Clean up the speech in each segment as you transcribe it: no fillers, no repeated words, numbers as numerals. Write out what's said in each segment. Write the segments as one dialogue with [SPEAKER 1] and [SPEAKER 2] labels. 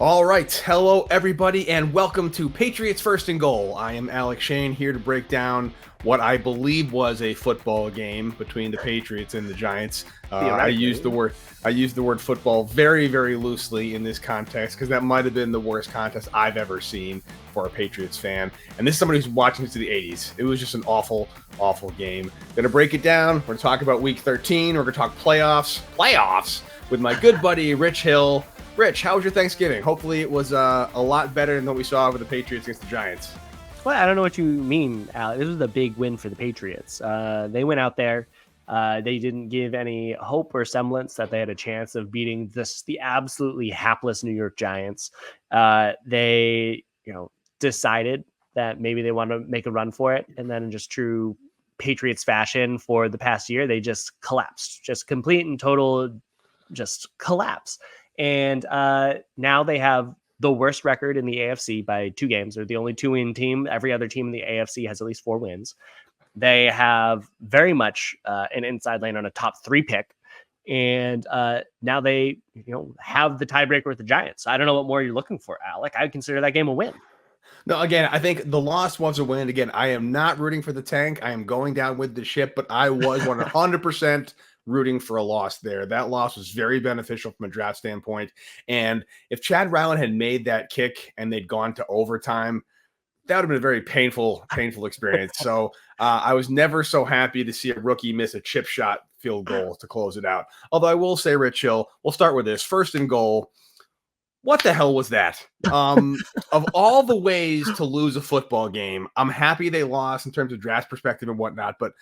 [SPEAKER 1] All right. Hello, everybody, and welcome to Patriots First and Goal. I am Alex Shane here to break down what I believe was a football game between the Patriots and the Giants. I used the word football very, very loosely in this context because that might have been the worst contest I've ever seen for a Patriots fan. And this is somebody who's watching this to the 80s. It was just an awful, awful game. Going to break it down. We're going to talk about Week 13. We're going to talk playoffs with my good buddy Rich Hill. Rich, how was your Thanksgiving? Hopefully it was a lot better than what we saw with the Patriots against the Giants.
[SPEAKER 2] Well, I don't know what you mean, Alex. This was a big win for the Patriots. They went out there. They didn't give any hope or semblance that they had a chance of beating the absolutely hapless New York Giants. They, decided that maybe they want to make a run for it. And then in just true Patriots fashion for the past year, they just collapsed, just complete and total, just collapse. And now they have the worst record in the AFC by 2 games. They're the only 2-win team. Every other team in the AFC has at least 4 wins. They have very much an inside lane on a top 3 pick. And now they, have the tiebreaker with the Giants. I don't know what more you're looking for, Alec. I would consider that game a win.
[SPEAKER 1] No, again, I think the loss was a win. Again, I am not rooting for the tank. I am going down with the ship, but I was 100% rooting for a loss there. That loss was very beneficial from a draft standpoint. And if Chad Ryland had made that kick and they'd gone to overtime, that would have been a very painful experience. So I was never so happy to see a rookie miss a chip shot field goal to close it out. Although I will say, Rich Hill, we'll start with this. First and goal. What the hell was that? Of all the ways to lose a football game, I'm happy they lost in terms of draft perspective and whatnot, but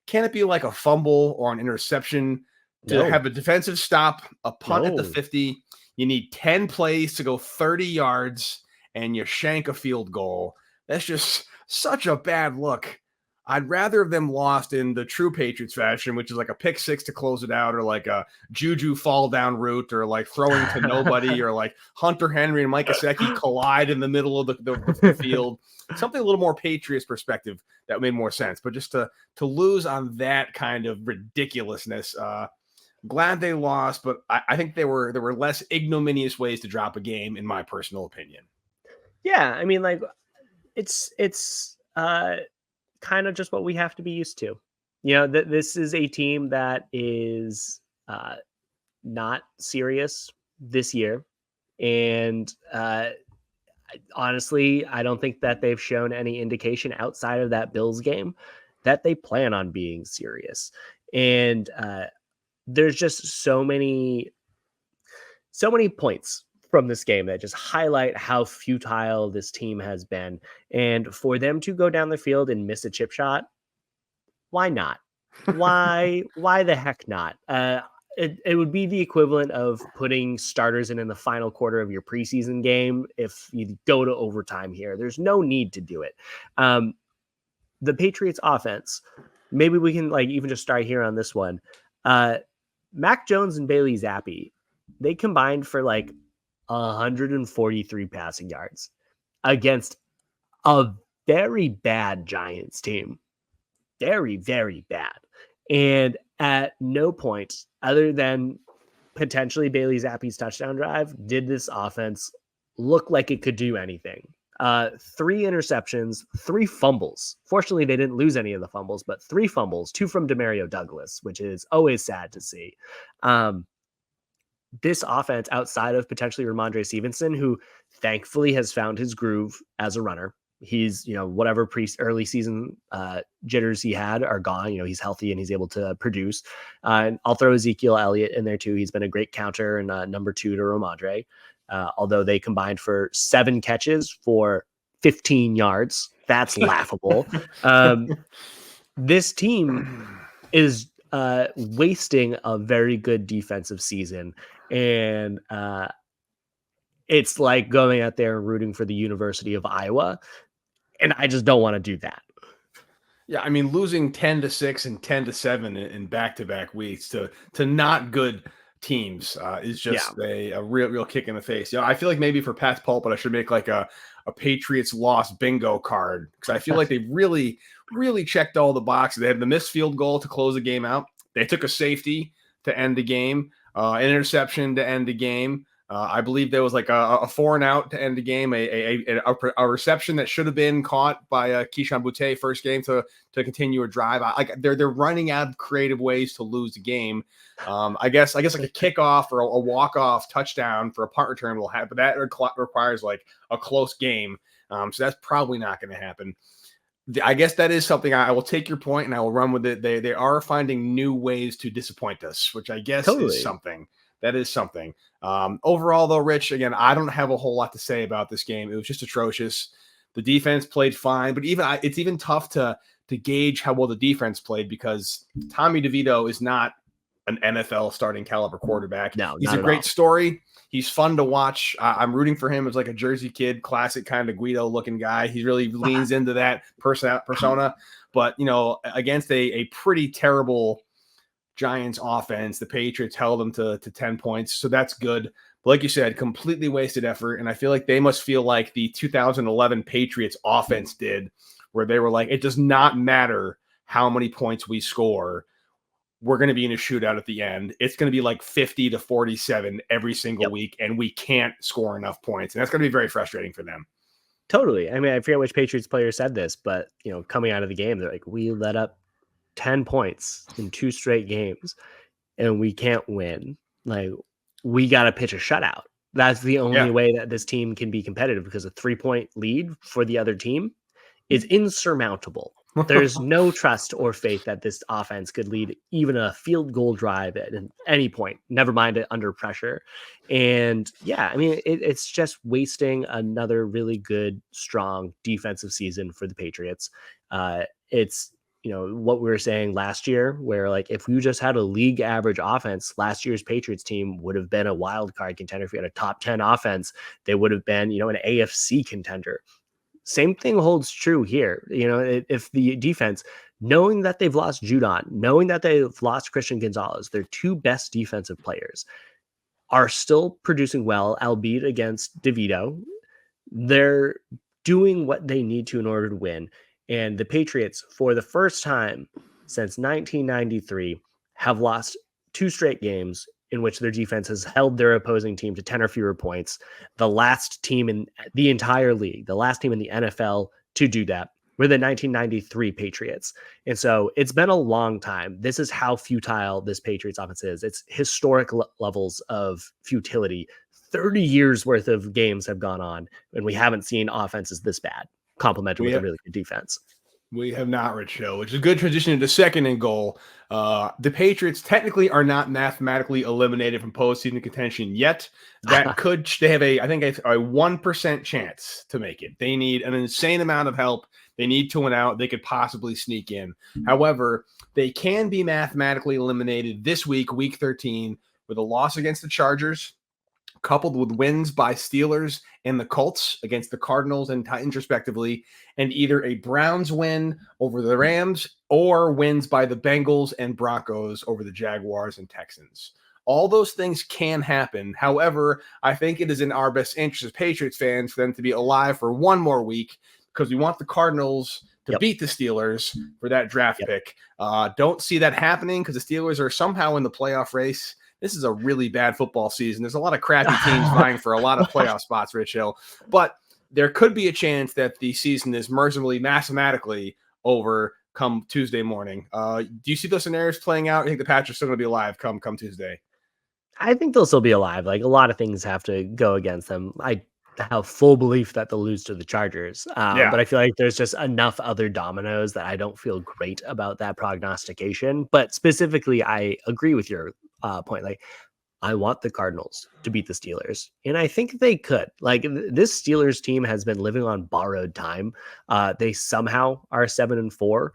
[SPEAKER 1] can it be like a fumble or an interception to have a defensive stop, a punt at the 50? You need 10 plays to go 30 yards and you shank a field goal. That's just such a bad look. I'd rather have them lost in the true Patriots fashion, which is like a pick 6 to close it out, or like a Juju fall down route, or like throwing to nobody, or like Hunter Henry and Mike Gesicki collide in the middle of the field. Something a little more Patriots perspective that made more sense. But just to lose on that kind of ridiculousness, glad they lost, but I think there were less ignominious ways to drop a game, in my personal opinion.
[SPEAKER 2] Yeah, I mean, like it's kind of just what we have to be used to. This is a team that is not serious this year. And honestly, I don't think that they've shown any indication outside of that Bills game that they plan on being serious. And there's just so many points from this game that just highlight how futile this team has been. And for them to go down the field and miss a chip shot, why not? Why the heck not? It would be the equivalent of putting starters in the final quarter of your preseason game if you go to overtime here. There's no need to do it. The Patriots offense, maybe we can even just start here on this one. Mac Jones and Bailey Zappi, they combined for 143 passing yards against a very bad Giants team. Very, very bad. And at no point, other than potentially Bailey Zappi's touchdown drive, did this offense look like it could do anything. 3 interceptions, 3 fumbles. Fortunately, they didn't lose any of the fumbles, but 3 fumbles, 2 from Demario Douglas, which is always sad to see. This offense, outside of potentially Ramondre Stevenson, who thankfully has found his groove as a runner. He's, whatever early season jitters he had are gone. He's healthy and he's able to produce. And I'll throw Ezekiel Elliott in there too. He's been a great counter and number 2 to Ramondre. Although they combined for 7 catches for 15 yards. That's laughable. This team is wasting a very good defensive season. And it's like going out there and rooting for the University of Iowa. And I just don't want to do that.
[SPEAKER 1] Yeah, I mean, losing 10-6 and 10-7 in back-to-back weeks to not good teams is just a real kick in the face. I feel like maybe for Pat's Pulpit, I should make like a Patriots loss bingo card, because I feel like they really, really checked all the boxes. They had the missed field goal to close the game out. They took a safety to end the game, an interception to end the game. I believe there was like a 4-and-out to end the game, a reception that should have been caught by Keyshawn Boutte first game to continue a drive. They're running out of creative ways to lose the game. I guess like a kickoff or a walk-off touchdown for a punt return will happen, but that requires like a close game. So that's probably not going to happen. I guess that is something I will take your point and I will run with it. They are finding new ways to disappoint us, which I guess is something. That is something. Overall, though, Rich, again, I don't have a whole lot to say about this game. It was just atrocious. The defense played fine, but it's even tough to gauge how well the defense played because Tommy DeVito is not an NFL starting caliber quarterback.
[SPEAKER 2] No,
[SPEAKER 1] he's a great story. He's fun to watch. I'm rooting for him as like a Jersey kid, classic kind of Guido looking guy. He really leans into that persona. But, against a pretty terrible Giants offense, the Patriots held them to 10 points. So that's good. But like you said, completely wasted effort. And I feel like they must feel like the 2011 Patriots offense did, where they were like, it does not matter how many points we score. We're going to be in a shootout at the end. It's going to be like 50-47 every single week, and we can't score enough points. And that's going to be very frustrating for them.
[SPEAKER 2] Totally. I mean, I forget which Patriots player said this, but, coming out of the game, they're like, we let up 10 points in 2 straight games, and we can't win. Like, we got to pitch a shutout. That's the only way that this team can be competitive, because a 3-point lead for the other team is insurmountable. There's no trust or faith that this offense could lead even a field goal drive at any point, never mind it under pressure. And I mean, it's just wasting another really good, strong defensive season for the Patriots. It's, what we were saying last year, where like if you just had a league average offense, last year's Patriots team would have been a wild card contender. If you had a top 10 offense, they would have been, an AFC contender. Same thing holds true here. If the defense, knowing that they've lost Judon, knowing that they've lost Christian Gonzalez, their 2 best defensive players, are still producing well, albeit against DeVito, they're doing what they need to in order to win. And the Patriots, for the first time since 1993, have lost 2 straight games in which their defense has held their opposing team to 10 or fewer points. The last team in the entire league, the last team in the NFL to do that, were the 1993 Patriots. And so it's been a long time. This is how futile this Patriots offense is. It's historic levels of futility. 30 years worth of games have gone on, and we haven't seen offenses this bad, complemented with a really good defense.
[SPEAKER 1] We have not, Rich Hill, which is a good transition into second and goal. The Patriots technically are not mathematically eliminated from postseason contention yet. That they have I think a 1% chance to make it. They need an insane amount of help. They need to win out. They could possibly sneak in. However, they can be mathematically eliminated this week, week 13, with a loss against the Chargers, coupled with wins by Steelers and the Colts against the Cardinals and Titans respectively, and either a Browns win over the Rams or wins by the Bengals and Broncos over the Jaguars and Texans. All those things can happen. However, I think it is in our best interest as Patriots fans for them to be alive for one more week, because we want the Cardinals to beat the Steelers for that draft pick. Don't see that happening because the Steelers are somehow in the playoff race. This is a really bad football season. There's a lot of crappy teams vying for a lot of playoff spots, Rich Hill. But there could be a chance that the season is mercifully, mathematically over come Tuesday morning. Do you see those scenarios playing out? I think the Patriots are still going to be alive come Tuesday.
[SPEAKER 2] I think they'll still be alive. Like, a lot of things have to go against them. I have full belief that they'll lose to the Chargers. But I feel like there's just enough other dominoes that I don't feel great about that prognostication. But specifically, I agree with your point. Like, I want the Cardinals to beat the Steelers, and I think they could. Like, this Steelers team has been living on borrowed time. They somehow are 7-4,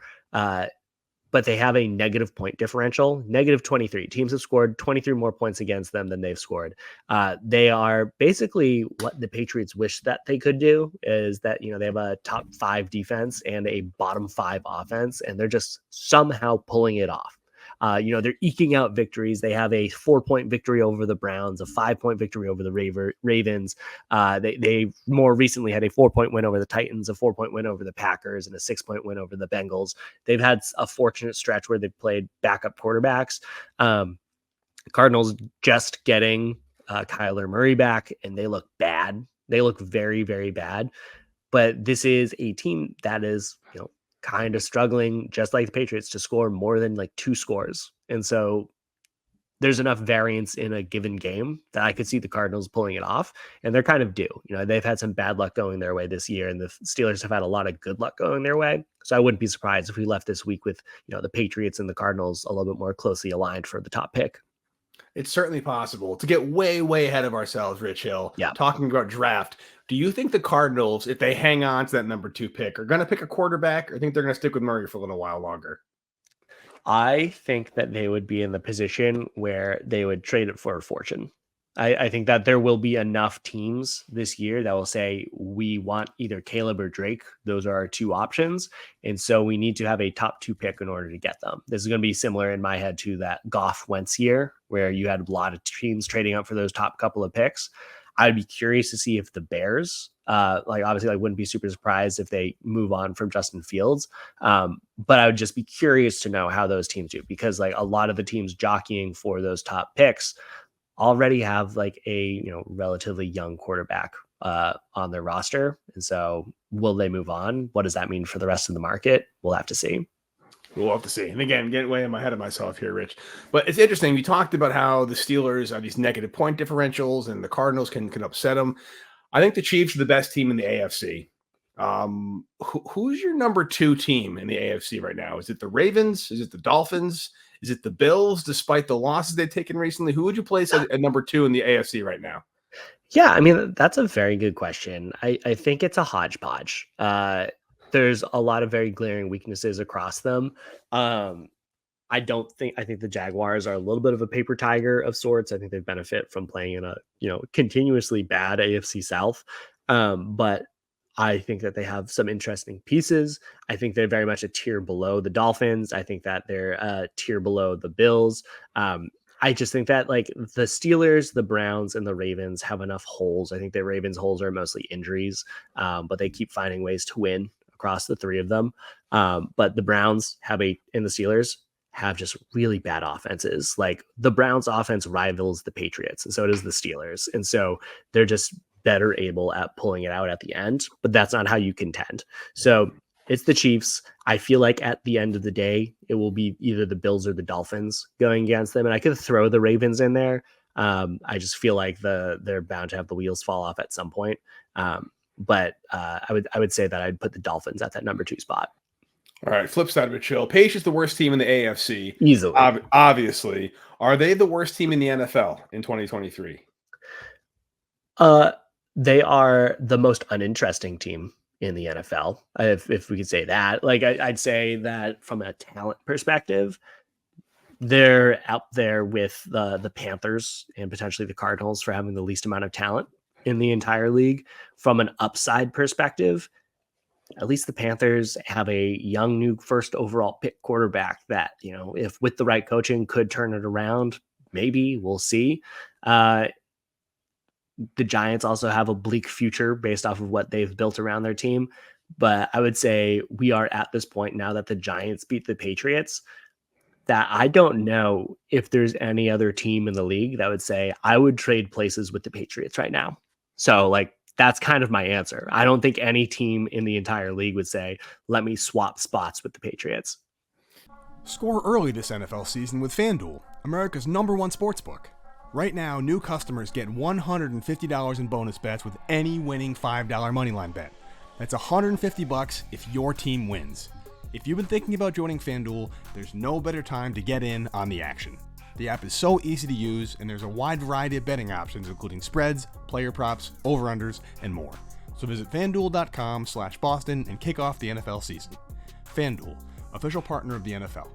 [SPEAKER 2] but they have a negative point differential, negative 23. Teams have scored 23 more points against them than they've scored. They are basically what the Patriots wish that they could do, is that, they have a top 5 defense and a bottom 5 offense, and they're just somehow pulling it off. They're eking out victories. They have a 4-point victory over the Browns, a 5-point victory over the Ravens. They more recently had a 4-point win over the Titans, a 4-point win over the Packers, and a 6-point win over the Bengals. They've had a fortunate stretch where they've played backup quarterbacks. Cardinals just getting Kyler Murray back, and they look bad. They look very, very bad. But this is a team that is, kind of struggling, just like the Patriots, to score more than like 2 scores. And so there's enough variance in a given game that I could see the Cardinals pulling it off, and they're kind of due. They've had some bad luck going their way this year, and the Steelers have had a lot of good luck going their way. So I wouldn't be surprised if we left this week with, the Patriots and the Cardinals a little bit more closely aligned for the top pick.
[SPEAKER 1] It's certainly possible. To get way, way ahead of ourselves, Rich Hill, talking about draft, do you think the Cardinals, if they hang on to that number 2 pick, are going to pick a quarterback, or think they're going to stick with Murray for a little while longer?
[SPEAKER 2] I think that they would be in the position where they would trade it for a fortune. I think that there will be enough teams this year that will say, we want either Caleb or Drake. Those are our 2 options. And so we need to have a top 2 pick in order to get them. This is going to be similar in my head to that Goff Wentz year, where you had a lot of teams trading up for those top couple of picks. I'd be curious to see if the Bears, obviously I wouldn't be super surprised if they move on from Justin Fields. But I would just be curious to know how those teams do, because a lot of the teams jockeying for those top picks already have a relatively young quarterback on their roster. And so will they move on? What does that mean for the rest of the market? We'll have to see.
[SPEAKER 1] We'll have to see. And again, getting way in my head of myself here, Rich. But it's interesting. We talked about how the Steelers are these negative point differentials and the Cardinals can upset them. I think the Chiefs are the best team in the AFC. Who's your number 2 team in the AFC right now? Is it the Ravens? Is it the Dolphins? Is it the Bills, despite the losses they've taken recently? Who would you place at number 2 in the AFC right now?
[SPEAKER 2] Yeah, I mean, that's a very good question. I think it's a hodgepodge. There's a lot of very glaring weaknesses across them. I think the Jaguars are a little bit of a paper tiger of sorts. I think they benefit from playing in a, continuously bad AFC South. But I think that they have some interesting pieces. I think they're very much a tier below the Dolphins. I think that they're a tier below the Bills. I just think that the Steelers, the Browns, and the Ravens have enough holes. I think the Ravens' holes are mostly injuries, but they keep finding ways to win across the 3 of them. But the Browns and the Steelers have just really bad offenses. The Browns offense rivals the Patriots, and so does the Steelers. And so they're just better able at pulling it out at the end, but that's not how you contend. So it's the Chiefs. I feel like at the end of the day, it will be either the Bills or the Dolphins going against them. And I could throw the Ravens in there. I just feel like they're bound to have the wheels fall off at some point. But I would say that I'd put the Dolphins at that number 2 spot.
[SPEAKER 1] All right, flip side of it, chill. Patriots the worst team in the AFC.
[SPEAKER 2] Easily.
[SPEAKER 1] Obviously. Are they the worst team in the NFL in 2023?
[SPEAKER 2] They are the most uninteresting team in the NFL, if we could say that. I'd say that from a talent perspective, they're out there with the Panthers and potentially the Cardinals for having the least amount of talent in the entire league. From an upside perspective, at least the Panthers have a young new first overall pick quarterback that, if with the right coaching could turn it around. Maybe, we'll see. The Giants also have a bleak future based off of what they've built around their team. But I would say we are at this point now that the Giants beat the Patriots that I don't know if there's any other team in the league that would say I would trade places with the Patriots right now. So that's kind of my answer. I don't think any team in the entire league would say, let me swap spots with the Patriots.
[SPEAKER 3] Score early this NFL season with FanDuel, America's #1 sportsbook. Right now, new customers get $150 in bonus bets with any winning $5 moneyline bet. That's $150 if your team wins. If you've been thinking about joining FanDuel, there's no better time to get in on the action. The app is so easy to use, and there's a wide variety of betting options, including spreads, player props, over-unders, and more. So visit FanDuel.com/Boston and kick off the NFL season. FanDuel, official partner of the NFL.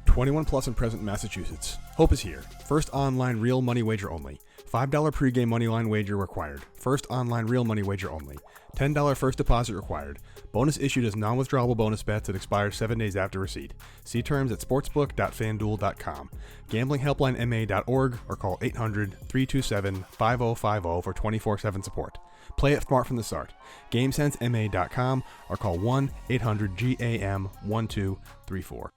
[SPEAKER 3] 21 plus and present in Massachusetts. Hope is here. First online real money wager only. $5 pregame moneyline wager required. First online real money wager only. $10 first deposit required. Bonus issued as non-withdrawable bonus bets that expire 7 days after receipt. See terms at sportsbook.fanduel.com. Gamblinghelplinema.org or call 800-327-5050 for 24/7 support. Play it smart from the start. GameSenseMA.com or call 1-800-GAM-1234.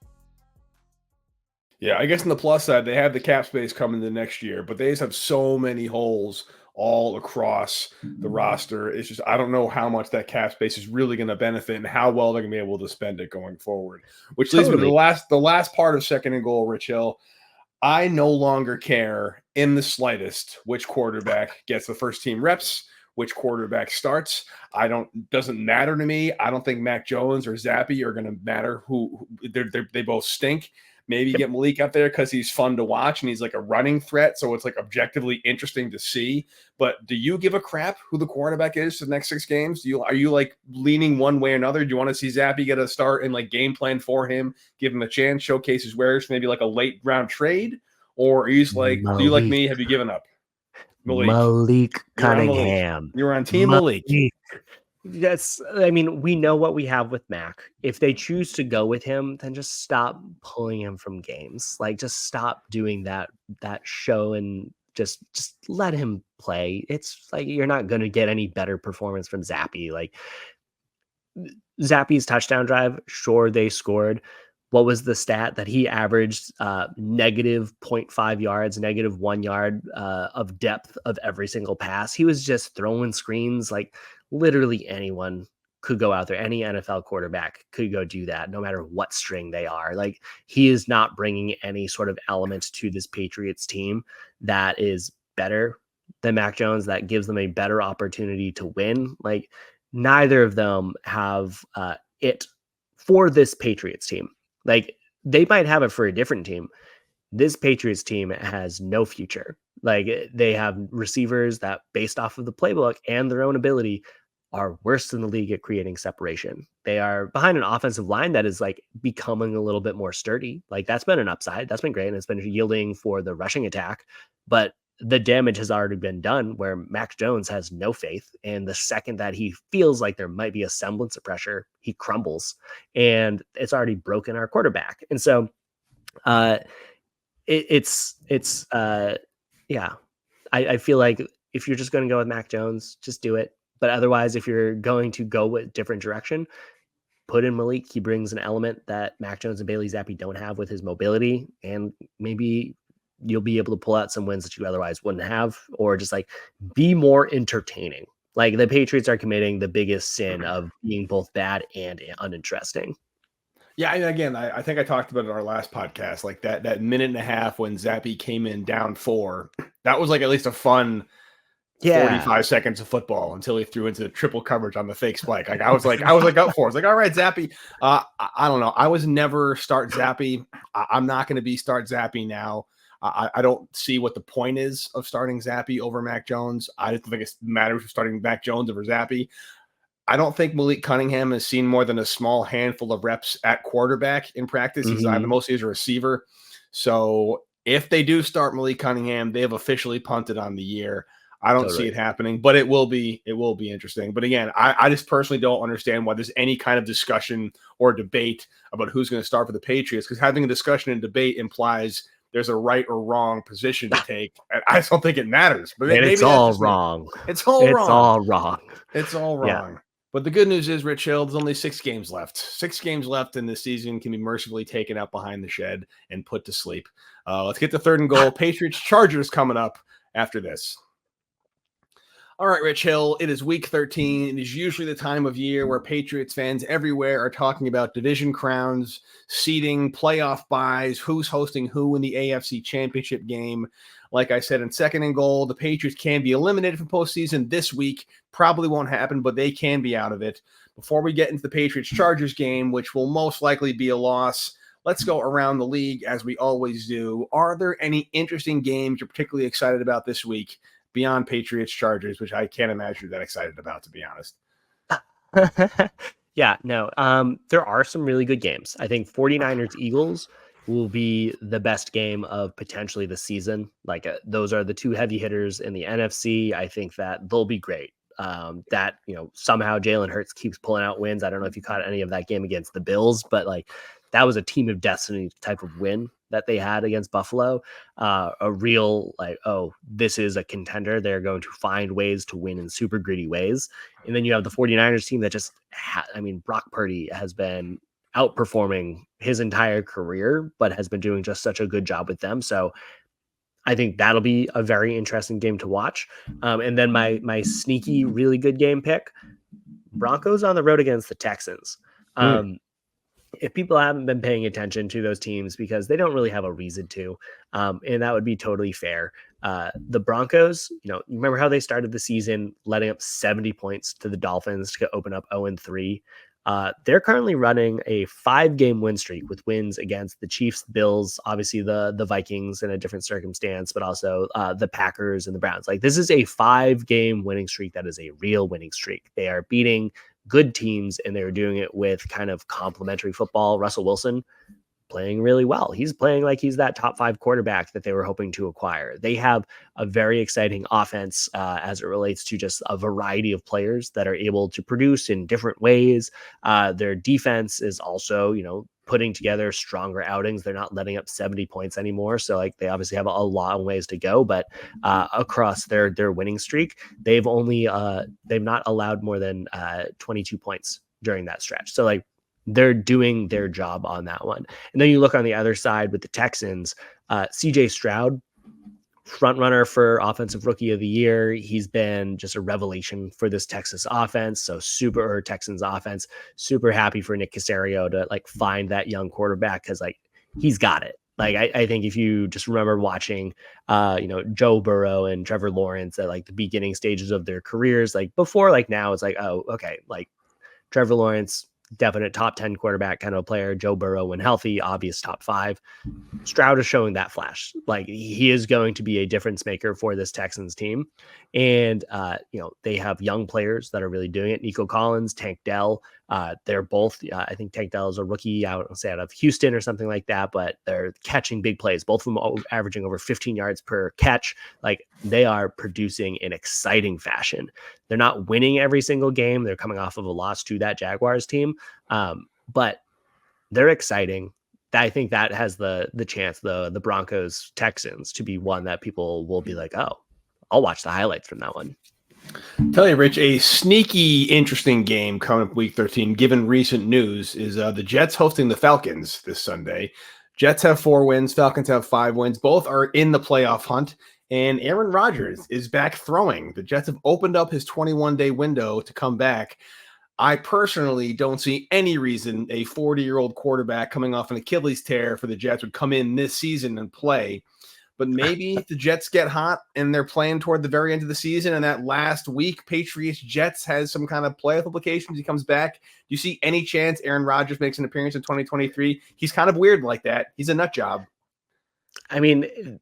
[SPEAKER 1] Yeah, I guess in the plus side, they have the cap space coming the next year, but they just have so many holes all across the roster. It's just I don't know how much that cap space is really going to benefit and how well they're going to be able to spend it going forward. Which leads me to
[SPEAKER 2] Totally.
[SPEAKER 1] the last part of second and goal, Rich Hill. I no longer care in the slightest which quarterback gets the first team reps, which quarterback starts. Doesn't matter to me. I don't think Mac Jones or Zappy are going to matter who they both stink. Maybe
[SPEAKER 2] Yep.
[SPEAKER 1] get Malik out there because he's fun to watch and he's like a running threat. So it's like objectively interesting to see. But do you give a crap who the quarterback is for the next 6 games? Are you like leaning one way or another? Do you want to see Zappy get a start and like game plan for him, give him a chance, showcase his wares, maybe like a late round trade? Or are you just like, do you like me? Have you given up?
[SPEAKER 2] Malik
[SPEAKER 1] You're on Malik.
[SPEAKER 2] Cunningham.
[SPEAKER 1] You're on Team Malik.
[SPEAKER 2] I mean, we know what we have with Mac. If they choose to go with him, then just stop pulling him from games. Like, just stop doing that show and just let him play. It's like you're not going to get any better performance from Zappy. Like, Zappy's touchdown drive, sure, they scored. What was the stat that he averaged? Negative 0.5 yards, negative 1 yard of depth of every single pass. He was just throwing screens. Like, literally anyone could go out there. Any NFL quarterback could go do that, no matter what string they are. Like, he is not bringing any sort of element to this Patriots team that is better than Mac Jones, that gives them a better opportunity to win. Like, neither of them have it for this Patriots team. Like, they might have it for a different team. This Patriots team has no future. Like, they have receivers that, based off of the playbook and their own ability, are worse than the league at creating separation. They are behind an offensive line that is like becoming a little bit more sturdy. Like, that's been an upside. That's been great. And it's been yielding for the rushing attack. But the damage has already been done where Mac Jones has no faith. And the second that he feels like there might be a semblance of pressure, he crumbles. And it's already broken our quarterback. And so I feel like if you're just going to go with Mac Jones, just do it. But otherwise, if you're going to go with different direction, put in Malik. He brings an element that Mac Jones and Bailey Zappi don't have with his mobility, and maybe you'll be able to pull out some wins that you otherwise wouldn't have, or just like be more entertaining. Like, the Patriots are committing the biggest sin of being both bad and uninteresting.
[SPEAKER 1] Yeah, and again, I think I talked about it in our last podcast, like that minute and a half when Zappy came in down 4. That was like at least a fun 45 seconds of football until he threw into the triple coverage on the fake spike. Like I was like up for it. It's like, all right, Zappy. I don't know. I was never start Zappy. I'm not going to be start Zappy now. I don't see what the point is of starting Zappy over Mac Jones. I don't think it matters if starting Mac Jones over Zappy. I don't think Malik Cunningham has seen more than a small handful of reps at quarterback in practice. He's mostly as a receiver. So if they do start Malik Cunningham, they have officially punted on the year. I don't see it happening, but it will be interesting. But again, I just personally don't understand why there's any kind of discussion or debate about who's going to start for the Patriots, because having a discussion and debate implies there's a right or wrong position to take. And I just don't think it matters. But maybe
[SPEAKER 2] it's all wrong.
[SPEAKER 1] It's all
[SPEAKER 2] wrong.
[SPEAKER 1] It's all wrong. Yeah. But the good news is, Rich Hill, there's only 6 games left. 6 games left, and the season can be mercifully taken out behind the shed and put to sleep. Let's get to third and goal. Patriots Chargers coming up after this. All right, Rich Hill, it is week 13. It is usually the time of year where Patriots fans everywhere are talking about division crowns, seeding, playoff buys, who's hosting who in the AFC Championship game. Like I said, in second and goal, the Patriots can be eliminated from postseason this week. Probably won't happen, but they can be out of it. Before we get into the Patriots-Chargers game, which will most likely be a loss, let's go around the league as we always do. Are there any interesting games you're particularly excited about this week beyond Patriots Chargers, which I can't imagine you're that excited about, to be honest?
[SPEAKER 2] Yeah, no. There are some really good games. I think 49ers Eagles will be the best game of potentially the season. Like, those are the 2 heavy hitters in the NFC. I think that they'll be great. That, somehow Jalen Hurts keeps pulling out wins. I don't know if you caught any of that game against the Bills, but like, that was a team of destiny type of win that they had against Buffalo. A real like, oh, this is a contender. They're going to find ways to win in super gritty ways. And then you have the 49ers team that just Brock Purdy has been outperforming his entire career, but has been doing just such a good job with them. So I think that'll be a very interesting game to watch. And then my sneaky, really good game pick, Broncos on the road against the Texans. If people haven't been paying attention to those teams because they don't really have a reason to, and that would be totally fair. The Broncos, you remember how they started the season letting up 70 points to the Dolphins to open up 0-3. They're currently running a 5-game win streak with wins against the Chiefs, Bills, obviously the Vikings in a different circumstance, but also the Packers and the Browns. Like, this is a 5-game winning streak that is a real winning streak. They are beating good teams, and they're doing it with kind of complementary football. Russell Wilson playing really well. He's playing like he's that top 5 quarterback that they were hoping to acquire. They have a very exciting offense as it relates to just a variety of players that are able to produce in different ways. Their defense is also, putting together stronger outings. They're not letting up 70 points anymore. So like, they obviously have a long ways to go, but across their winning streak, they've not allowed more than 22 points during that stretch. So like, they're doing their job on that one. And then you look on the other side with the Texans, CJ Stroud, front runner for offensive rookie of the year. He's been just a revelation for this Texans offense. So Texans offense, super happy for Nick Caserio to like find that young quarterback. Cause like, he's got it. Like, I think if you just remember watching, Joe Burrow and Trevor Lawrence at like the beginning stages of their careers, like before, like now it's like, oh, okay. Like Trevor Lawrence, definite top 10 quarterback kind of player. Joe Burrow, when healthy, obvious top 5. Stroud is showing that flash. Like, he is going to be a difference maker for this Texans team. And, they have young players that are really doing it. Nico Collins, Tank Dell. They're both, I think Tank Dell is a rookie out of Houston or something like that, but they're catching big plays. Both of them averaging over 15 yards per catch. Like, they are producing in exciting fashion. They're not winning every single game. They're coming off of a loss to that Jaguars team. But they're exciting. I think that has the chance, the Broncos Texans, to be one that people will be like, oh, I'll watch the highlights from that one.
[SPEAKER 1] Tell you, Rich, a sneaky, interesting game coming up week 13, given recent news, is the Jets hosting the Falcons this Sunday. Jets have 4 wins. Falcons have 5 wins. Both are in the playoff hunt. And Aaron Rodgers is back throwing. The Jets have opened up his 21-day window to come back. I personally don't see any reason a 40-year-old quarterback coming off an Achilles tear for the Jets would come in this season and play. But maybe the Jets get hot and they're playing toward the very end of the season, and that last week, Patriots-Jets has some kind of playoff implications. He comes back. Do you see any chance Aaron Rodgers makes an appearance in 2023? He's kind of weird like that. He's a nut job.
[SPEAKER 2] I mean,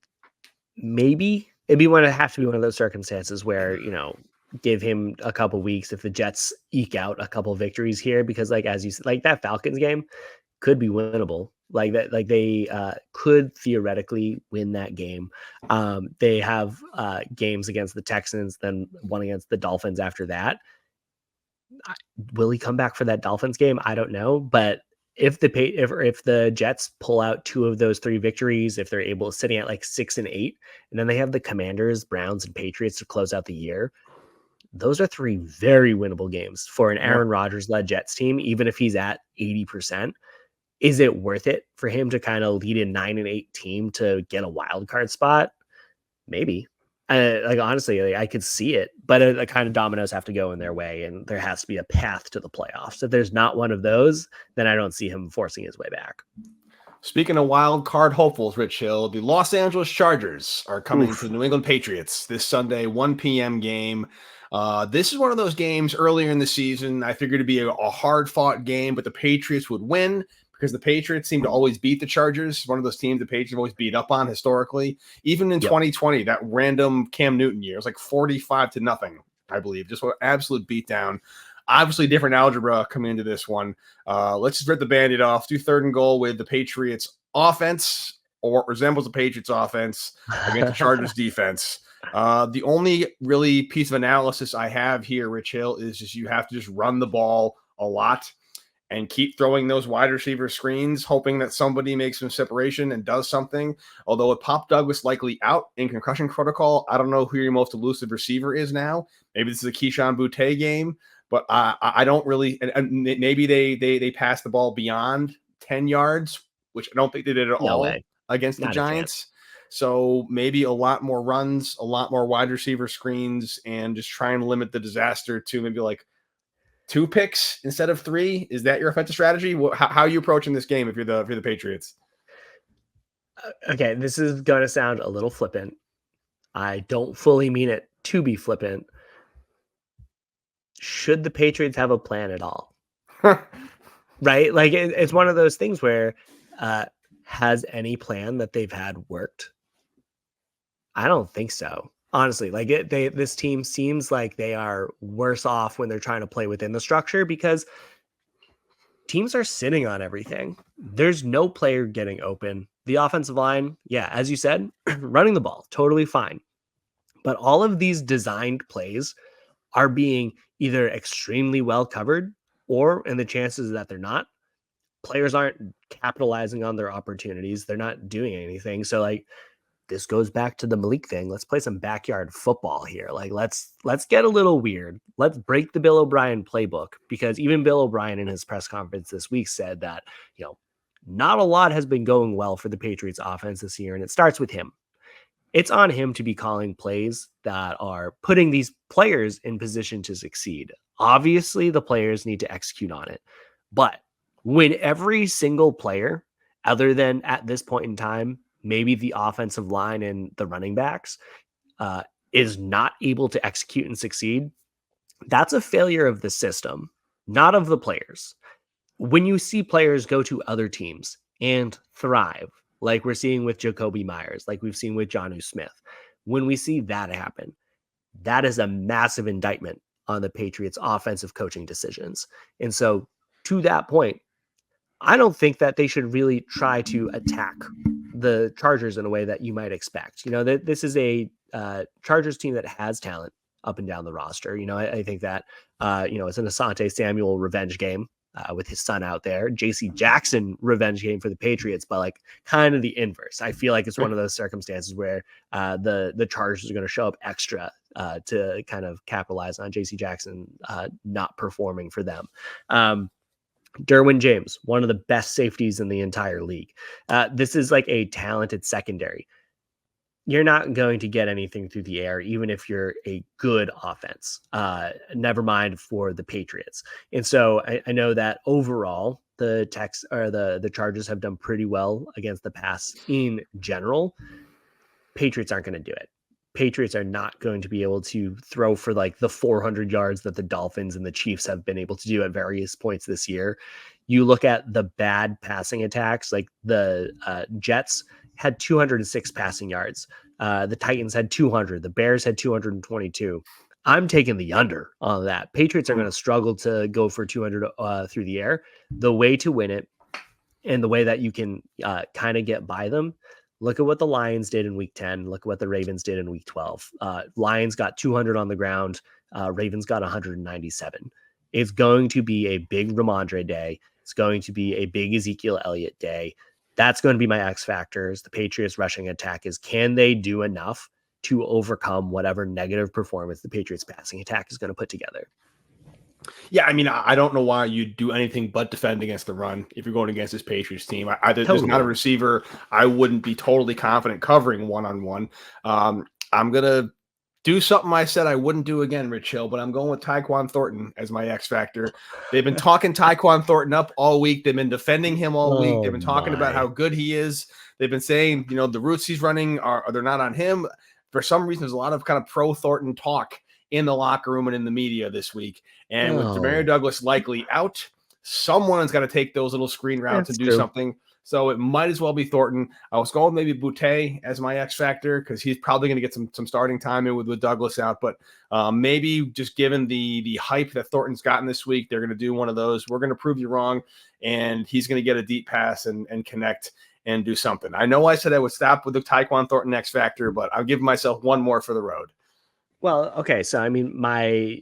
[SPEAKER 2] maybe have to be one of those circumstances where, give him a couple weeks if the Jets eke out a couple victories here, because like, as you said, like that Falcons game could be winnable. Like that, like they could theoretically win that game. They have games against the Texans, then one against the Dolphins after that. Will he come back for that Dolphins game? I don't know, but if the Jets pull out 2 of those 3 victories, if they're able to sitting at like 6-8, and then they have the Commanders, Browns, and Patriots to close out the year, those are 3 very winnable games for an Aaron Rodgers led Jets team, even if he's at 80%. Is it worth it for him to kind of lead a 9-8 team to get a wild card spot? Maybe. Like, honestly, I could see it, but the kind of dominoes have to go in their way, and there has to be a path to the playoffs. If there's not one of those, then I don't see him forcing his way back.
[SPEAKER 1] Speaking of wild card hopefuls, Rich Hill, the Los Angeles Chargers are coming to the New England Patriots this Sunday, 1 p.m. game. This is one of those games earlier in the season I figured it'd be a hard-fought game, but the Patriots would win because the Patriots seem to always beat the Chargers. One of those teams the Patriots have always beat up on historically. Even in 2020, that random Cam Newton year, it was like 45-0, I believe. Just an absolute beatdown. Obviously, different algebra coming into this one. Let's just rip the Band-Aid off. Do 3rd and goal with the Patriots offense, or resembles the Patriots offense against the Chargers defense. The only really piece of analysis I have here, Rich Hill, is just you have to just run the ball a lot and keep throwing those wide receiver screens, hoping that somebody makes some separation and does something. Although with Pop Douglas likely out in concussion protocol, I don't know who your most elusive receiver is now. Maybe this is a Keyshawn Boutte game, but I don't really, and maybe they pass the ball beyond 10 yards, which I don't think they did at
[SPEAKER 2] No
[SPEAKER 1] all
[SPEAKER 2] way.
[SPEAKER 1] against the
[SPEAKER 2] Not a chance.
[SPEAKER 1] Giants. So maybe a lot more runs, a lot more wide receiver screens, and just try and limit the disaster to maybe like 2 picks instead of 3. Is that your offensive strategy? How are you approaching this game if you're the Patriots?
[SPEAKER 2] Okay, this is going to sound a little flippant. I don't fully mean it to be flippant. Should the Patriots have a plan at all? Right? Like it's one of those things where has any plan that they've had worked? I don't think so. Honestly, like this team seems like they are worse off when they're trying to play within the structure because teams are sitting on everything. There's no player getting open. The offensive line, yeah, as you said, running the ball, totally fine. But all of these designed plays are being either extremely well covered or, and the chances that they're not, players aren't capitalizing on their opportunities. They're not doing anything. So like this goes back to the Malik thing. Let's play some backyard football here. Like let's get a little weird. Let's break the Bill O'Brien playbook, because even Bill O'Brien in his press conference this week said that, not a lot has been going well for the Patriots offense this year. And it starts with him. It's on him to be calling plays that are putting these players in position to succeed. Obviously, the players need to execute on it. But when every single player, other than at this point in time, maybe the offensive line and the running backs, is not able to execute and succeed, that's a failure of the system, not of the players. When you see players go to other teams and thrive, like we're seeing with Jacoby Myers, like we've seen with Jonnu Smith, when we see that happen, that is a massive indictment on the Patriots' offensive coaching decisions. And so to that point, I don't think that they should really try to attack the Chargers in a way that you might expect. This is a Chargers team that has talent up and down the roster. I think that, it's an Asante Samuel revenge game with his son out there. JC Jackson revenge game for the Patriots, but like kind of the inverse. I feel like it's one of those circumstances where the Chargers are going to show up extra to kind of capitalize on JC Jackson not performing for them. Derwin James, one of the best safeties in the entire league. This is like a talented secondary. You're not going to get anything through the air, even if you're a good offense, never mind for the Patriots. And so I know that overall the Chargers have done pretty well against the pass in general. Patriots aren't going to do it. Patriots are not going to be able to throw for like the 400 yards that the Dolphins and the Chiefs have been able to do at various points this year. You look at the bad passing attacks, like the Jets had 206 passing yards. The Titans had 200. The Bears had 222. I'm taking the under on that. Patriots are going to struggle to go for 200 through the air. The way to win it, and the way that you can kind of get by them, look at what the Lions did in week 10. Look at what the Ravens did in week 12. Lions got 200 on the ground. Ravens got 197. It's going to be a big Ramondre day. It's going to be a big Ezekiel Elliott day. That's going to be my X factors. The Patriots rushing attack is, can they do enough to overcome whatever negative performance the Patriots passing attack is going to put together?
[SPEAKER 1] Yeah, I mean, I don't know why you'd do anything but defend against the run if you're going against this Patriots team. There's not a receiver I wouldn't be totally confident covering one-on-one. I'm going to do something I said I wouldn't do again, Rich Hill, but I'm going with Tyquan Thornton as my X factor. They've been talking Tyquan Thornton up all week. They've been defending him all week. They've been talking about how good he is. They've been saying, the routes he's running they're not on him. For some reason, there's a lot of kind of pro Thornton talk in the locker room and in the media this week. And with Demario Douglas likely out, someone's got to take those little screen routes and do something. So it might as well be Thornton. I was going maybe Boutte as my X factor because he's probably going to get some starting time in with Douglas out. But maybe just given the hype that Thornton's gotten this week, they're going to do one of those. We're going to prove you wrong, and he's going to get a deep pass and connect and do something. I know I said I would stop with the Tyquan Thornton X factor, but I'm giving myself one more for the road.
[SPEAKER 2] Well, okay. So, I mean, my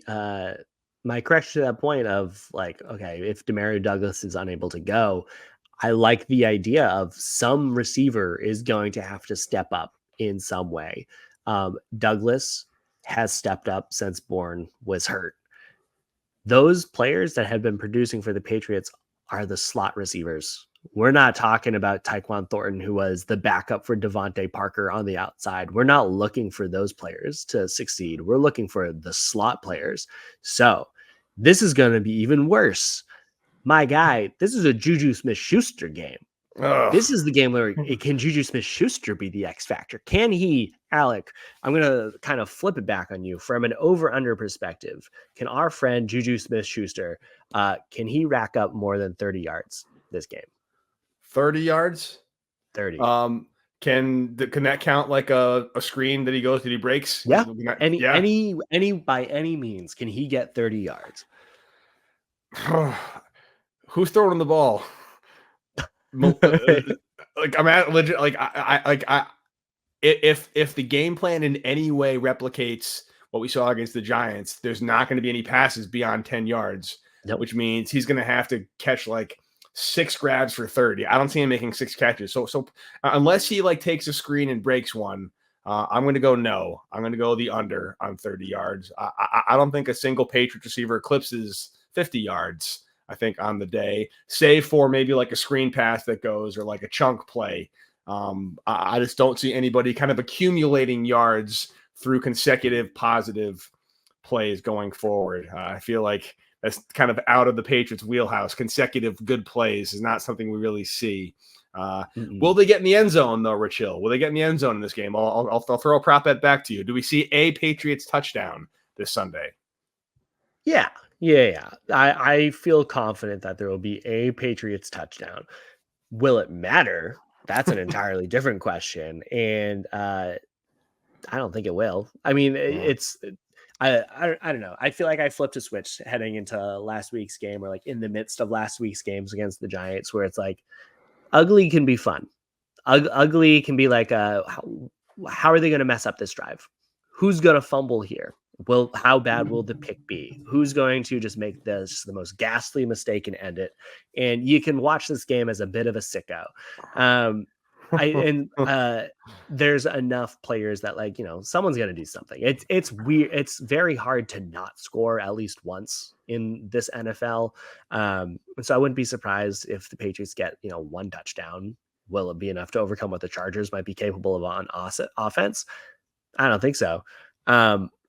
[SPEAKER 2] correction to that point of like, okay, if Demario Douglas is unable to go, I like the idea of some receiver is going to have to step up in some way. Douglas has stepped up since Bourne was hurt. those players that have been producing for the Patriots are the slot receivers. We're not talking about Tyquan Thornton, who was the backup for Devontae Parker on the outside. We're not looking for those players to succeed. We're looking for the slot players. So this is going to be even worse. My guy, this is a Juju Smith-Schuster game.
[SPEAKER 1] Ugh.
[SPEAKER 2] This is the game where can Juju Smith-Schuster be the X factor? Can he, Alec? I'm going to kind of flip it back on you from an over-under perspective. Can our friend Juju Smith-Schuster, can he rack up more than 30 yards this game?
[SPEAKER 1] 30 yards?
[SPEAKER 2] 30.
[SPEAKER 1] Can that count like a screen that he breaks?
[SPEAKER 2] Yeah. Any by any means, can he get 30 yards?
[SPEAKER 1] Who's throwing the ball? Like I'm at legit. Like if the game plan in any way replicates what we saw against the Giants, there's not going to be any passes beyond 10 yards, which means he's going to have to catch like 6 grabs for 30. I don't see him making 6 catches. So unless he like takes a screen and breaks one, I'm going to go no. I'm going to go the under on 30 yards. I don't think a single Patriot receiver eclipses 50 yards. I think on the day, save for maybe like a screen pass that goes or like a chunk play. I just don't see anybody kind of accumulating yards through consecutive positive plays going forward. I feel like that's kind of out of the Patriots' wheelhouse. Consecutive good plays is not something we really see. Will they get in the end zone though, Rich Hill? Will they get in the end zone in this game? I'll throw a prop bet back to you. Do we see a Patriots touchdown this Sunday?
[SPEAKER 2] Yeah. I feel confident that there will be a Patriots touchdown. Will it matter? That's an entirely different question. And I don't think it will. I mean, I don't know. I feel like I flipped a switch heading into last week's game, or like in the midst of last week's games against the Giants, where it's like ugly can be fun. Ugly can be like, how are they going to mess up this drive? Who's going to fumble here? How bad will the pick be? Who's going to just make this the most ghastly mistake and end it? And you can watch this game as a bit of a sicko. There's enough players that like, someone's going to do something. It's weird. It's very hard to not score at least once in this NFL. So I wouldn't be surprised if the Patriots get, 1 touchdown. Will it be enough to overcome what the Chargers might be capable of on offense? I don't think so.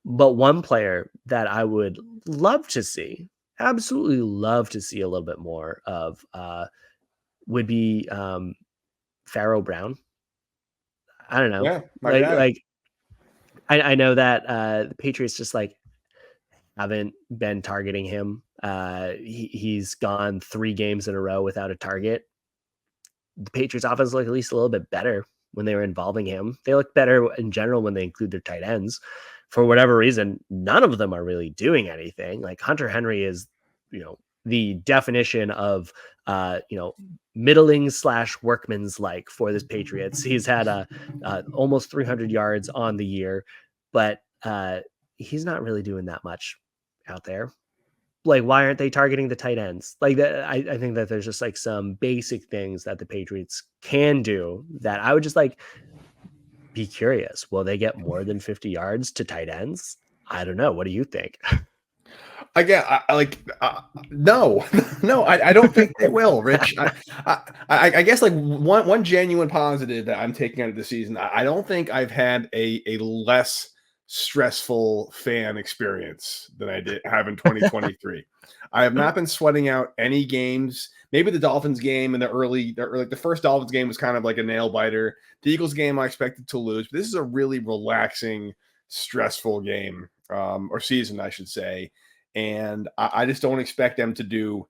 [SPEAKER 2] But one player that I would love to see, absolutely love to see a little bit more of, would be Pharaoh Brown. I don't know.
[SPEAKER 1] Yeah,
[SPEAKER 2] I know that the Patriots just like haven't been targeting him. He's gone 3 games in a row without a target. The Patriots offense look at least a little bit better when they were involving him. They look better in general when they include their tight ends. For whatever reason, none of them are really doing anything. Like Hunter Henry is, the definition of, middling / workman's like for this Patriots. He's had almost 300 yards on the year, but he's not really doing that much out there. Like, why aren't they targeting the tight ends? Like, I think that there's just like some basic things that the Patriots can do that I would just like be curious. Will they get more than 50 yards to tight ends? I don't know. What do you think?
[SPEAKER 1] No, I don't think they will, Rich. I guess like one genuine positive that I'm taking out of the season, I don't think I've had a less stressful fan experience than I did have in 2023. I have not been sweating out any games. Maybe the Dolphins game in the first Dolphins game was kind of like a nail biter. The Eagles game I expected to lose, but this is a really relaxing, stressful game or season, I should say. And I just don't expect them to do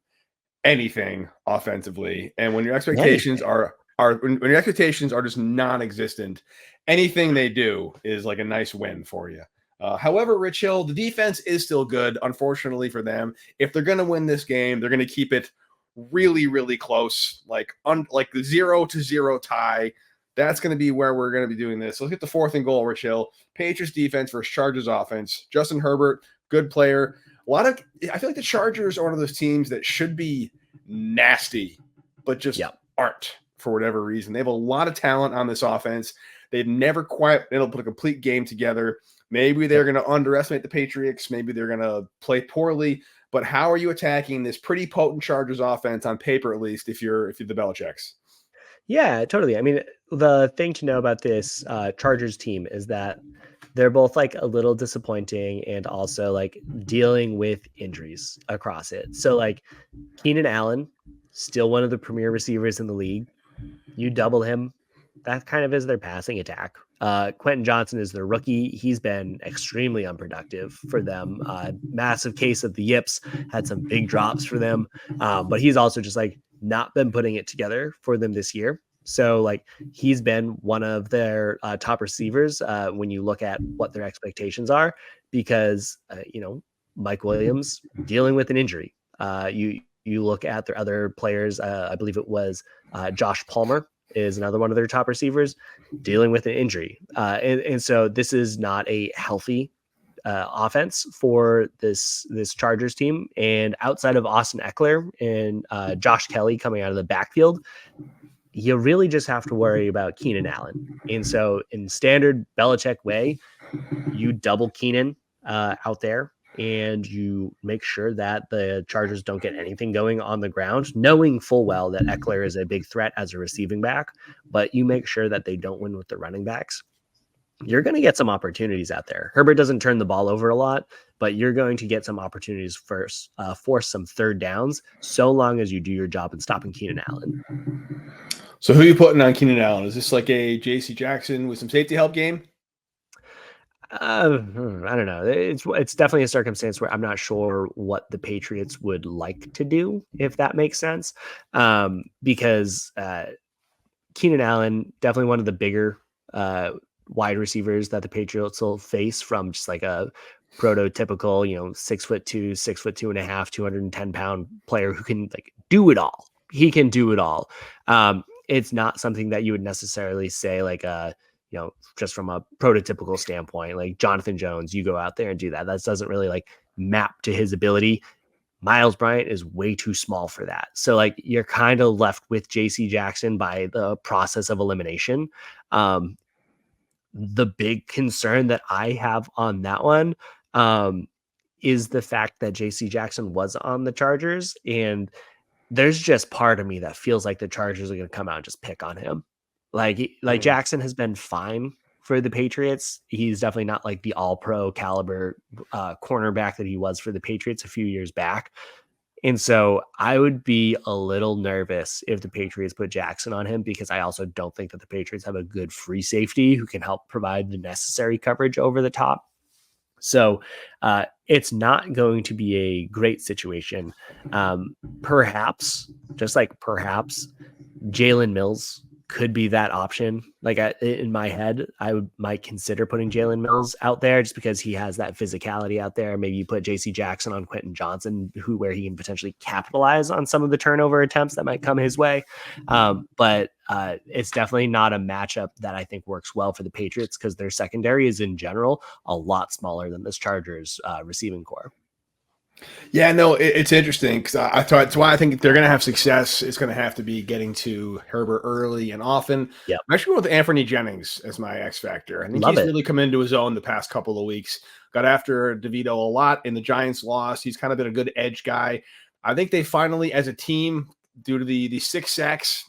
[SPEAKER 1] anything offensively. And when your expectations when your expectations are just non-existent, anything they do is like a nice win for you. However, Rich Hill, the defense is still good, unfortunately for them. If they're going to win this game, they're going to keep it really, really close, like the 0-0 tie. That's going to be where we're going to be doing this. So let's get the 4th and goal, Rich Hill. Patriots defense versus Chargers offense. Justin Herbert, good player. I feel like the Chargers are one of those teams that should be nasty, but just aren't for whatever reason. They have a lot of talent on this offense. They've never quite been able to put a complete game together. Maybe they're going to underestimate the Patriots. Maybe they're going to play poorly. But how are you attacking this pretty potent Chargers offense on paper, at least, if you're the Belichicks?
[SPEAKER 2] Yeah, totally. I mean, the thing to know about this Chargers team is that they're both like a little disappointing and also like dealing with injuries across it. So like Keenan Allen, still one of the premier receivers in the league. You double him, that kind of is their passing attack. Quentin Johnson is their rookie. He's been extremely unproductive for them. Massive case of the yips, had some big drops for them. But he's also just like not been putting it together for them this year. So like he's been one of their top receivers when you look at what their expectations are, because Mike Williams dealing with an injury. You look at their other players. I believe it was Josh Palmer is another one of their top receivers dealing with an injury. And so this is not a healthy offense for this Chargers team. And outside of Austin Eckler and Josh Kelly coming out of the backfield, you really just have to worry about Keenan Allen. And so in standard Belichick way, you double Keenan out there, and you make sure that the Chargers don't get anything going on the ground, knowing full well that Eckler is a big threat as a receiving back, but you make sure that they don't win with the running backs. You're going to get some opportunities out there. Herbert doesn't turn the ball over a lot, but you're going to get some opportunities first, force some third downs, so long as you do your job in stopping Keenan Allen.
[SPEAKER 1] So who are you putting on Keenan Allen? Is this like a J.C. Jackson with some safety help game?
[SPEAKER 2] I don't know. It's definitely a circumstance where I'm not sure what the Patriots would like to do, if that makes sense. Because Keenan Allen, definitely one of the bigger wide receivers that the Patriots will face, from just like a prototypical, 6'2", 6'2.5", 210-pound player who can like do it all. He can do it all. It's not something that you would necessarily say like just from a prototypical standpoint, like Jonathan Jones, you go out there and do that. That doesn't really like map to his ability. Miles Bryant is way too small for that. So like you're kind of left with JC Jackson by the process of elimination. The big concern that I have on that one is the fact that JC Jackson was on the Chargers, and there's just part of me that feels like the Chargers are going to come out and just pick on him. Like Jackson has been fine for the Patriots. He's definitely not like the all-pro caliber cornerback that he was for the Patriots a few years back. And so I would be a little nervous if the Patriots put Jackson on him, because I also don't think that the Patriots have a good free safety who can help provide the necessary coverage over the top. So it's not going to be a great situation. Perhaps Jalen Mills could be that option. Like in my head, might consider putting Jalen Mills out there just because he has that physicality out there. Maybe you put JC Jackson on Quentin Johnson, where he can potentially capitalize on some of the turnover attempts that might come his way. But it's definitely not a matchup that I think works well for the Patriots, because their secondary is in general a lot smaller than this Chargers receiving core.
[SPEAKER 1] Yeah, no, it's interesting, because I thought it's why I think they're going to have success. It's going to have to be getting to Herbert early and often.
[SPEAKER 2] Yep.
[SPEAKER 1] I'm actually going with Anthony Jennings as my X factor. I think
[SPEAKER 2] Love
[SPEAKER 1] he's
[SPEAKER 2] it.
[SPEAKER 1] really come into his own the past couple of weeks. Got after DeVito a lot in the Giants loss. He's kind of been a good edge guy. I think they finally, as a team, due to the 6 sacks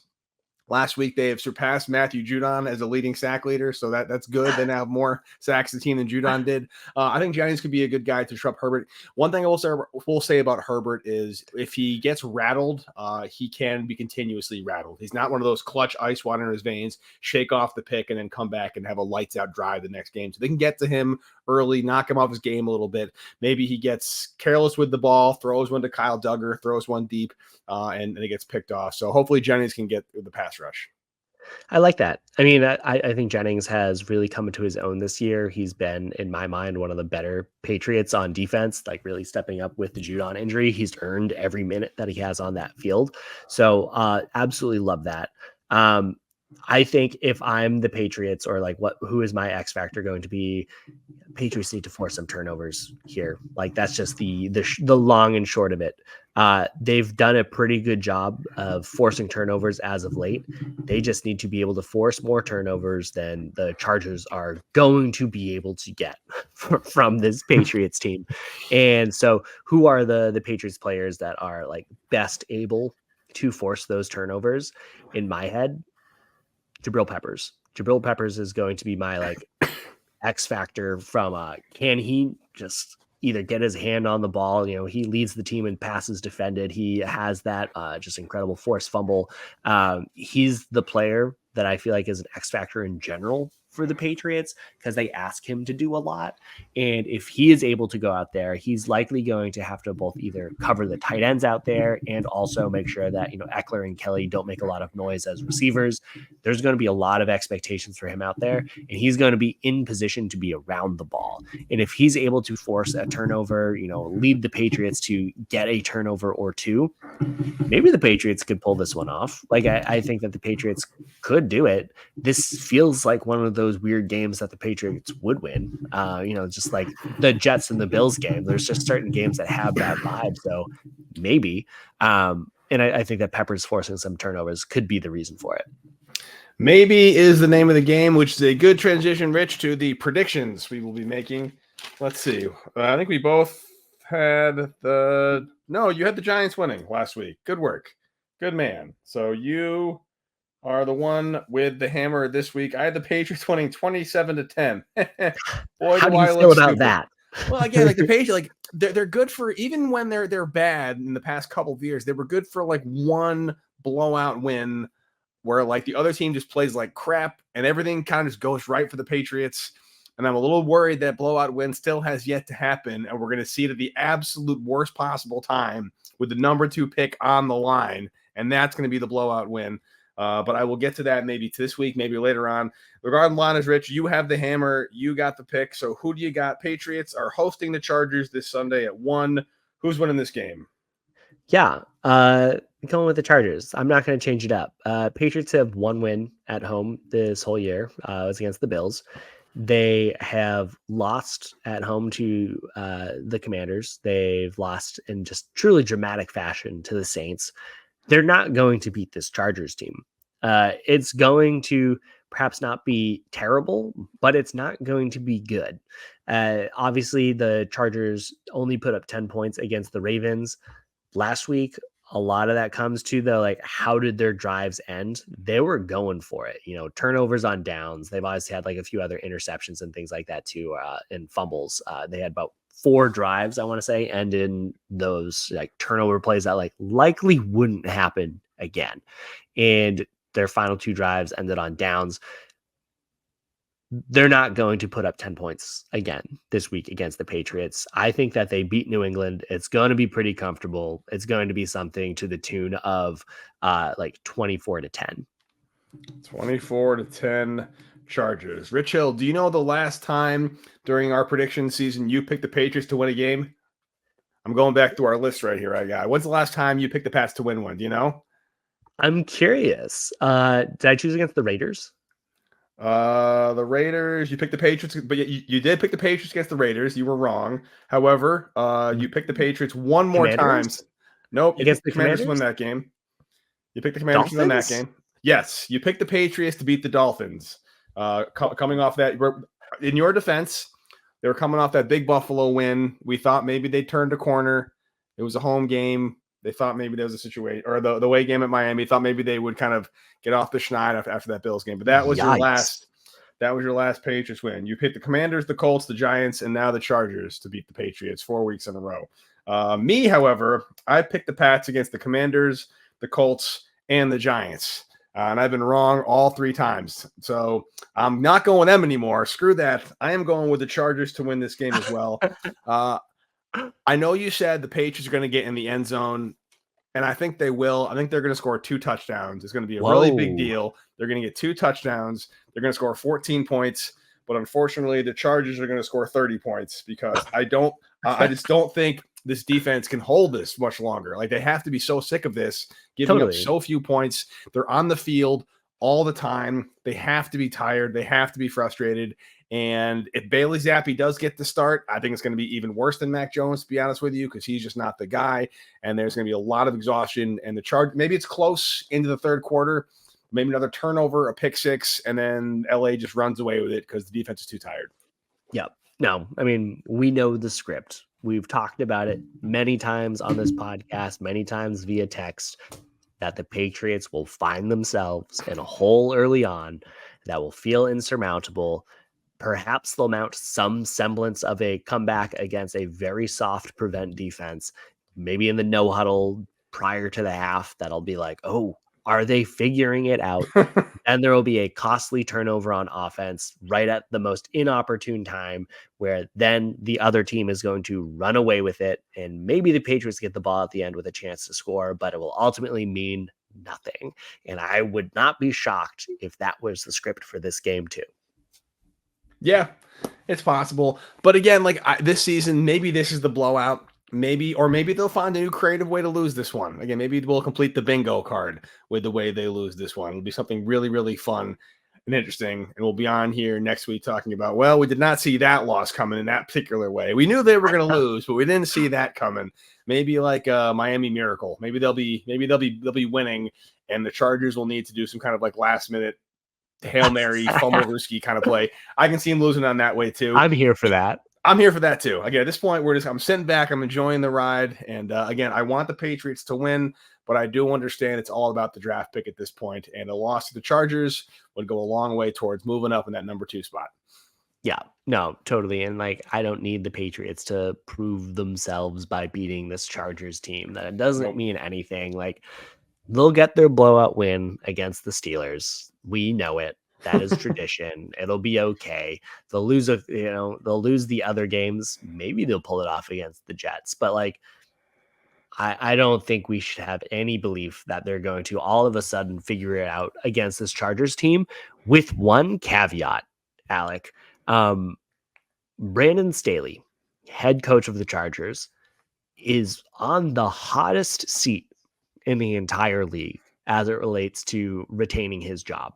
[SPEAKER 1] last week, they have surpassed Matthew Judon as a leading sack leader, so that's good. They now have more sacks the team than Judon did. I think Jennings could be a good guy to disrupt Herbert. One thing I will say about Herbert is if he gets rattled, he can be continuously rattled. He's not one of those clutch ice water in his veins, shake off the pick, and then come back and have a lights out drive the next game. So they can get to him early, knock him off his game a little bit. Maybe he gets careless with the ball, throws one to Kyle Duggar, throws one deep, and it gets picked off. So hopefully Jennings can get the pass rush.
[SPEAKER 2] I like that. I mean, I think Jennings has really come into his own this year. He's been, in my mind, one of the better Patriots on defense, like really stepping up with the Judon injury. He's earned every minute that he has on that field. So absolutely love that. I think if I'm the Patriots, or like who is my X factor going to be? Patriots need to force some turnovers here. Like that's just the long and short of it. They've done a pretty good job of forcing turnovers as of late. They just need to be able to force more turnovers than the Chargers are going to be able to get from this Patriots team. And so who are the Patriots players that are like best able to force those turnovers? In my head, Jabril Peppers. Jabril Peppers is going to be my like X factor from can he just either get his hand on the ball? You know, he leads the team in passes defended. He has that just incredible forced fumble. He's the player that I feel like is an X factor in general for the Patriots because they ask him to do a lot. And if he is able to go out there, he's likely going to have to both either cover the tight ends out there and also make sure that, you know, Eckler and Kelly don't make a lot of noise as receivers. There's going to be a lot of expectations for him out there, and he's going to be in position to be around the ball. And if he's able to force a turnover, you know, lead the Patriots to get a turnover or two, maybe the Patriots could pull this one off. Like, I think that the Patriots could do it. This feels like one of those weird games that the Patriots would win. You know, just like the Jets and the Bills game. There's just certain games that have that vibe. So maybe. And I think that Peppers forcing some turnovers could be the reason for it.
[SPEAKER 1] Maybe is the name of the game, which is a good transition, Rich, to the predictions we will be making. Let's see. I think we both had you had the Giants winning last week. Good work. Good man. So you are the one with the hammer this week. I had the Patriots winning 27-10. Boy,
[SPEAKER 2] how do you feel about that?
[SPEAKER 1] Well, again, like the Patriots, like they're good for, even when they're bad in the past couple of years, they were good for like one blowout win where like the other team just plays like crap and everything kind of just goes right for the Patriots. And I'm a little worried that blowout win still has yet to happen. And we're going to see it at the absolute worst possible time with the number 2 pick on the line. And that's going to be the blowout win. But I will get to that maybe this week, maybe later on. Regarding line, Rich, you have the hammer. You got the pick. So who do you got? Patriots are hosting the Chargers this Sunday at 1. Who's winning this game?
[SPEAKER 2] Yeah. Going with the Chargers. I'm not going to change it up. Patriots have 1 win at home this whole year. It was against the Bills. They have lost at home to the Commanders. They've lost in just truly dramatic fashion to the Saints. They're not going to beat this Chargers team. It's going to perhaps not be terrible, but it's not going to be good. Obviously, the Chargers only put up 10 points against the Ravens last week. A lot of that comes to how did their drives end? They were going for it, you know, turnovers on downs. They've obviously had like a few other interceptions and things like that too, and fumbles. They had about 4 drives, I want to say, and in those like turnover plays that like likely wouldn't happen again. And their final 2 drives ended on downs. They're not going to put up 10 points again this week against the Patriots. I think that they beat New England. It's going to be pretty comfortable. It's going to be something to the tune of like 24-10.
[SPEAKER 1] 24-10 Chargers. Rich Hill, do you know the last time during our prediction season you picked the Patriots to win a game? I'm going back to our list right here. When's the last time you picked the Pats to win one? Do you know?
[SPEAKER 2] I'm curious. Did I choose against the Raiders?
[SPEAKER 1] The Raiders, you picked the Patriots, but you did pick the Patriots against the Raiders. You were wrong. However, you picked the Patriots one more time. Nope.
[SPEAKER 2] Against the
[SPEAKER 1] Commanders to win that game. You picked the Commanders to win that game. Yes. You picked the Patriots to beat the Dolphins. Coming off that, in your defense, they were coming off that big Buffalo win. We thought maybe they turned a corner. It was a home game. They thought maybe there was a situation, or the away game at Miami, thought maybe they would kind of get off the schneid after that Bills game. But that was your last. That was your last Patriots win. You picked the Commanders, the Colts, the Giants, and now the Chargers to beat the Patriots 4 weeks in a row. Me, however, I picked the Pats against the Commanders, the Colts, and the Giants. And I've been wrong all 3 times. So I'm not going with them anymore. Screw that. I am going with the Chargers to win this game as well. I know you said the Patriots are going to get in the end zone, and I think they will. I think they're going to score 2 touchdowns. It's going to be a really big deal. They're going to get 2 touchdowns. They're going to score 14 points. But unfortunately, the Chargers are going to score 30 points because I just don't think this defense can hold this much longer. Like, they have to be so sick of this, giving up so few points. They're on the field all the time. They have to be tired. They have to be frustrated. And if Bailey Zappi does get the start, I think it's going to be even worse than Mac Jones, to be honest with you, because he's just not the guy. And there's going to be a lot of exhaustion. And the charge, maybe it's close into the third quarter, maybe another turnover, a pick six, and then LA just runs away with it because the defense is too tired.
[SPEAKER 2] Yep. No, I mean, we know the script. We've talked about it many times on this podcast, many times via text, that the Patriots will find themselves in a hole early on that will feel insurmountable. Perhaps they'll mount some semblance of a comeback against a very soft prevent defense, maybe in the no huddle prior to the half. That'll be like, oh, are they figuring it out? And there will be a costly turnover on offense right at the most inopportune time, where then the other team is going to run away with it. And maybe the Patriots get the ball at the end with a chance to score, but it will ultimately mean nothing. And I would not be shocked if that was the script for this game too.
[SPEAKER 1] Yeah, it's possible. But again, like this season, maybe this is the blowout. Maybe they'll find a new creative way to lose this one. Again, maybe we'll complete the bingo card with the way they lose this one. It'll be something really, really fun and interesting. And we'll be on here next week talking about, well, we did not see that loss coming in that particular way. We knew they were going to lose, but we didn't see that coming. Maybe like Miami Miracle. Maybe they'll be winning, and the Chargers will need to do some kind of like last minute Hail Mary, fumble risky kind of play. I can see him losing on that way too.
[SPEAKER 2] I'm here for that.
[SPEAKER 1] I'm here for that too. Again, at this point, I'm sitting back. I'm enjoying the ride. And again, I want the Patriots to win, but I do understand it's all about the draft pick at this point. And a loss to the Chargers would go a long way towards moving up in that number 2 spot.
[SPEAKER 2] Yeah, no, totally. And like, I don't need the Patriots to prove themselves by beating this Chargers team. That it doesn't mean anything. Like, they'll get their blowout win against the Steelers. We know it. That is tradition. It'll be okay. They'll lose they'll lose the other games. Maybe they'll pull it off against the Jets. But like, I don't think we should have any belief that they're going to all of a sudden figure it out against this Chargers team, with one caveat, Alec. Brandon Staley, head coach of the Chargers, is on the hottest seat in the entire league as it relates to retaining his job.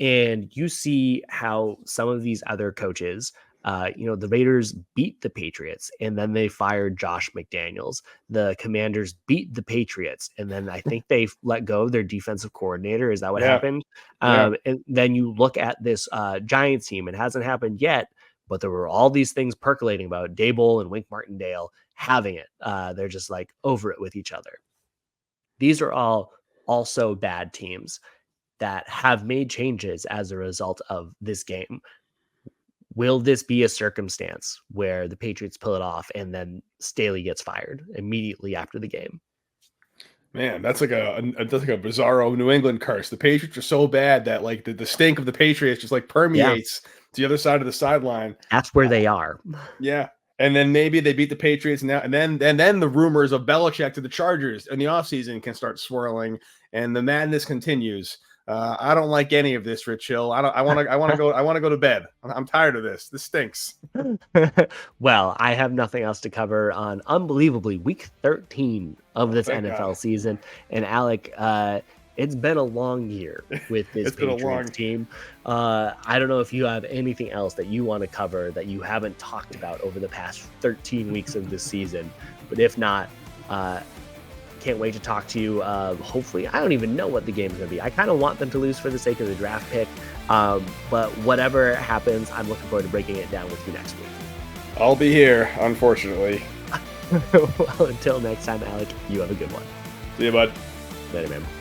[SPEAKER 2] And you see how some of these other coaches, the Raiders beat the Patriots and then they fired Josh McDaniels. The Commanders beat the Patriots and then I think they let go of their defensive coordinator. Is that what happened? And then you look at this Giants team. It hasn't happened yet, but there were all these things percolating about Daboll and Wink Martindale having it. They're just like over it with each other. These are all also bad teams that have made changes as a result of this game. Will this be a circumstance where the Patriots pull it off and then Staley gets fired immediately after the game?
[SPEAKER 1] Man, that's like a bizarro New England curse. The Patriots are so bad that like the stink of the Patriots just like permeates to the other side of the sideline.
[SPEAKER 2] That's where they are.
[SPEAKER 1] Yeah. And then maybe they beat the Patriots now, and then the rumors of Belichick to the Chargers in the offseason can start swirling, and the madness continues. I don't like any of this, Rich Hill. I want to go to bed. I'm tired of this. This stinks.
[SPEAKER 2] Well, I have nothing else to cover on unbelievably week 13 of this NFL season. And Alec, it's been a long year with this Patriots team. I don't know if you have anything else that you want to cover that you haven't talked about over the past 13 weeks of this season. But if not, can't wait to talk to you. Hopefully, I don't even know what the game is going to be. I kind of want them to lose for the sake of the draft pick. But whatever happens, I'm looking forward to breaking it down with you next week.
[SPEAKER 1] I'll be here, unfortunately.
[SPEAKER 2] Well, until next time, Alec, you have a good one.
[SPEAKER 1] See you, bud.
[SPEAKER 2] Later, man.